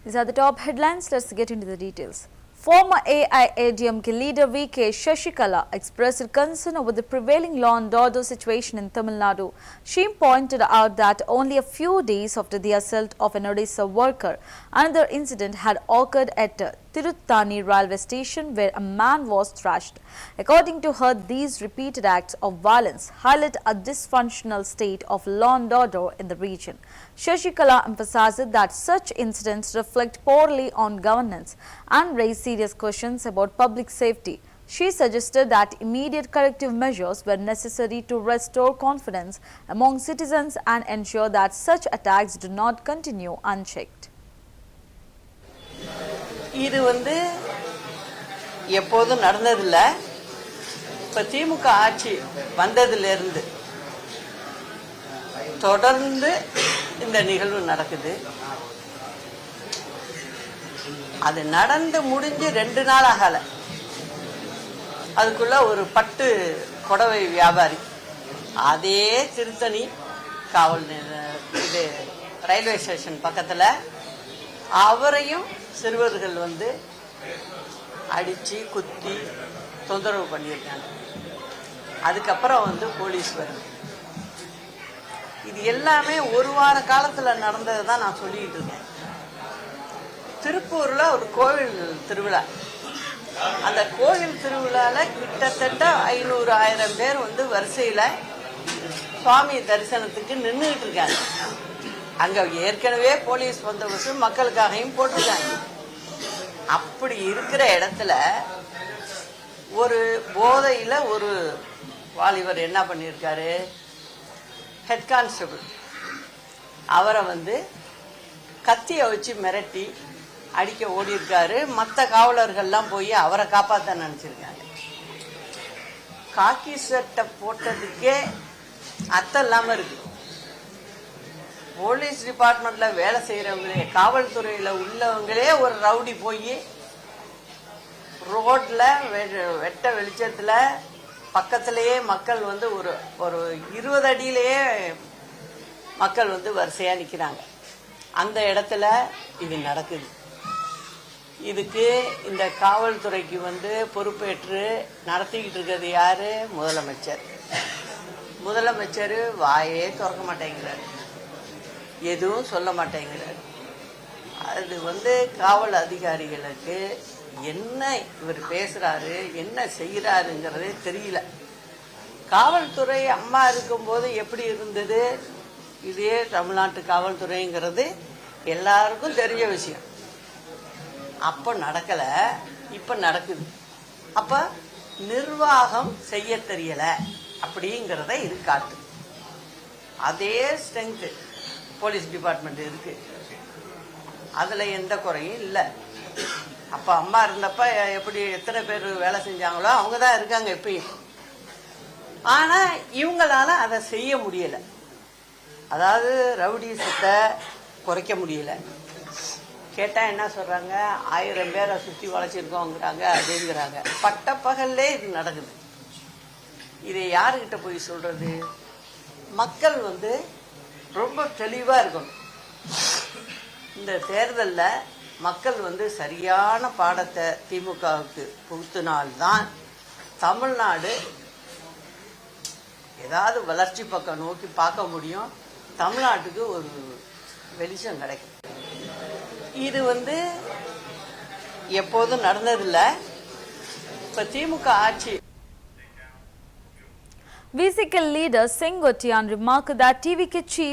These are the top headlines. Let's get into the details. Former AIADMK leader V.K. Shashikala expressed concern over the prevailing law and order situation in Tamil Nadu. She pointed out that only a few days after the assault of an Odisha worker, another incident had occurred at Tiruttani railway station where a man was thrashed. According to her, these repeated acts of violence highlight a dysfunctional state of law and order in the region. Shashikala emphasized that such incidents reflect poorly on governance and raise serious questions about public safety. She suggested that immediate corrective measures were necessary to restore confidence among citizens and ensure that such attacks do not continue unchecked. இது எப்போதும் நடந்ததில்ல. இப்ப திமுக ஆட்சி வந்ததிலிருந்து தொடர்ந்து இந்த நிகழ்வு நடக்குது. அது நடந்து முடிஞ்சு 2 நாள் ஆகல. அதுக்குள்ள ஒரு பட்டு புடவை வியாபாரி அதே திருத்தணி காவல் இது ரயில்வே ஸ்டேஷன் பக்கத்துல அவரையும் சிறுவர்கள் அடிச்சு குத்தி தொந்தரவு பண்ணியிருக்காங்க. அதுக்கப்புறம் போலீஸ் வருது. இது எல்லாமே ஒரு வார காலத்துல நடந்ததுதான் நான் சொல்லிட்டு இருக்கேன். திருப்பூர்ல ஒரு கோவில் திருவிழா. அந்த கோவில் திருவிழால கிட்டத்தட்ட 500-1000 பேர் வரிசையில சுவாமி தரிசனத்துக்கு நின்றுட்டு இருக்காங்க. அங்க ஏற்கனவே போலீஸ் பந்தோபஸ்து மக்களுக்காகவும் போட்டிருக்காங்க. அப்படி இருக்கிற இடத்துல ஒரு போதையில ஒரு வாலிபர் என்ன பண்ணியிருக்காரு, ஹெட் கான்ஸ்டபிள் அவரை கத்திய வச்சு மிரட்டி அடிக்க ஓடி இருக்காரு. மற்ற காவலர்கள்லாம் போய் அவரை காப்பாற்ற நினைச்சிருக்காங்க. காக்கி சட்டை போட்டதுக்கே அர்த்தம் இல்லாம இருக்கு. போலீஸ் டிபார்ட்மெண்ட்ல வேலை செய்யறவங்களே, காவல்துறையில உள்ளவங்களே ஒரு ரவுடி போய் ரோட்ல வெட்ட வெளிச்சத்துல பக்கத்திலேயே மக்கள் ஒரு 20 அடியிலேயே மக்கள் வரிசையா நிக்கிறாங்க. அந்த இடத்துல இது நடக்குது. இதுக்கு இந்த காவல்துறைக்கு பொறுப்பேற்று நடத்திக்கிட்டு இருக்கிறது யாரு? முதலமைச்சர். முதலமைச்சர் வாயே திறக்க மாட்டேங்கிறாரு, எதுவும் சொல்ல மாட்டேங்கிறாரு. அது காவல் அதிகாரிகளுக்கு என்ன இவர் பேசுறாரு, என்ன செய்யறாருங்கிறதே தெரியல. காவல்துறை அம்மா இருக்கும்போது எப்படி இருந்தது, இதே தமிழ்நாட்டு காவல்துறைங்கிறது எல்லாருக்கும் தெரிஞ்ச விஷயம். அப்ப நடக்கல, இப்ப நடக்குது. அப்ப நிர்வாகம் செய்ய தெரியல அப்படிங்கறத இது காட்டு. அதே ஸ்ட்ரென்த் போலீஸ் டிபார்ட்மெண்ட் இருக்கு, அதுல எந்த குறையும் இல்ல. அப்ப அம்மா இருந்தப்ப எப்படி எத்தனை பேர் வேலை செஞ்சாங்களோ அவங்கதான் இருக்காங்க எப்பயும். ஆனா இவங்களால அதை செய்ய முடியல. அதாவது ரவுடிசத்தை குறைக்க முடியல. கேட்டா என்ன சொல்றாங்க, 1000 பேரை சுத்தி வளைச்சிருக்கோங்கிறாங்க, அப்படிங்கிறாங்க. பட்டப்பகல்லே இது நடக்குது. இதை யாருகிட்ட போய் சொல்றது? மக்கள் ரொம்ப தெளிவா இருக்கணும். இந்த தேர்தல்ல மக்கள் சரியான பாடத்தை திமுகவுக்கு புகுத்தினால்தான் தமிழ்நாடு ஏதாவது வளர்ச்சி பக்கம் நோக்கி பார்க்க முடியும். தமிழ்நாட்டுக்கு ஒரு வெளிச்சம் கிடைக்கும். இது எப்போதும் நடந்ததில்ல. இப்ப திமுக ஆட்சி. VCK leader Sengotian remarked that TVK chief